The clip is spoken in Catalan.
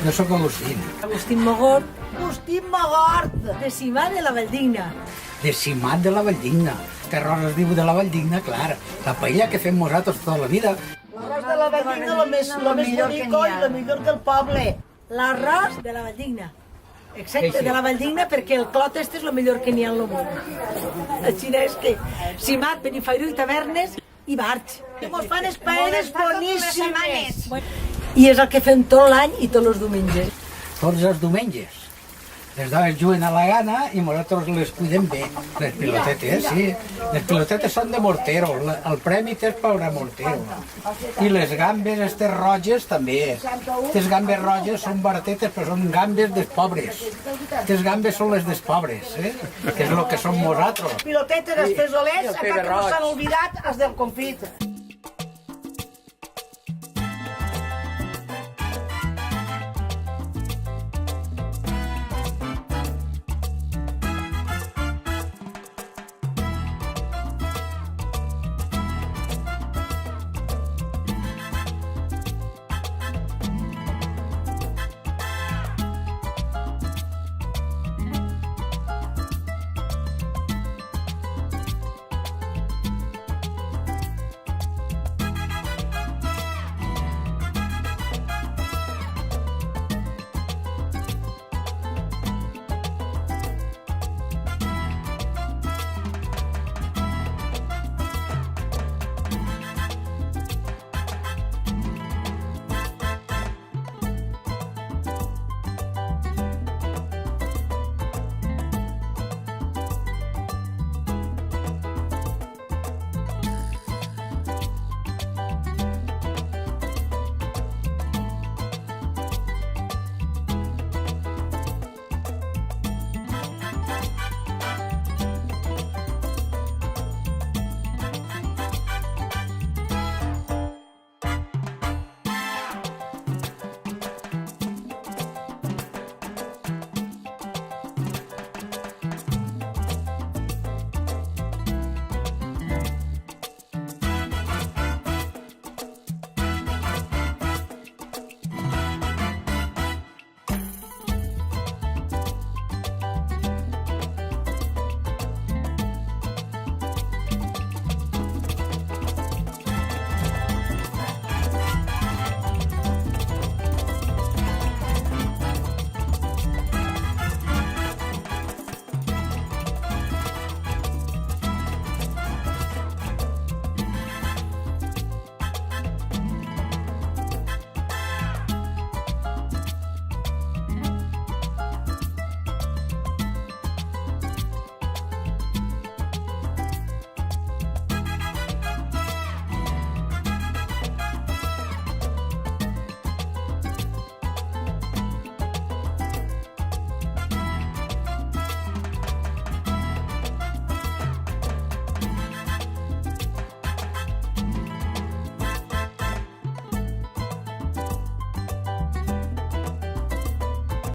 Jo sóc Agustín. Agustín Mogort, Agustín Mogort. de Simà de la Valldigna. De Simat de la Valldigna. Que arròs es diu de la Valldigna, clar. La paella que fem nosaltres tota la vida. L'arròs de la Valldigna, lo més bonico i lo millor del poble. L'arròs de la Valldigna. Exacte, Sí, sí. de la Valldigna, perquè el clot este és el millor que n'hi ha al món. Així és que Simat, Benifairó i Tavernes i Barx. Que mos fan les paelles boníssimes. I és el que fem tot l'any i tots els diumenges. Tots els diumenges. Les dones juguen a la gana i nosaltres les cuidem bé. Les pilotetes, sí. Les pilotetes són de mortero. El premi és per a mortero. I les gambes, aquestes roges, també. Aquestes gambes roges són baratetes, però són gambes dels pobres. Aquestes gambes són les dels pobres, que és el que som nosaltres. Pilotetes, els fesolers, encara que no s'han oblidat, els del confit.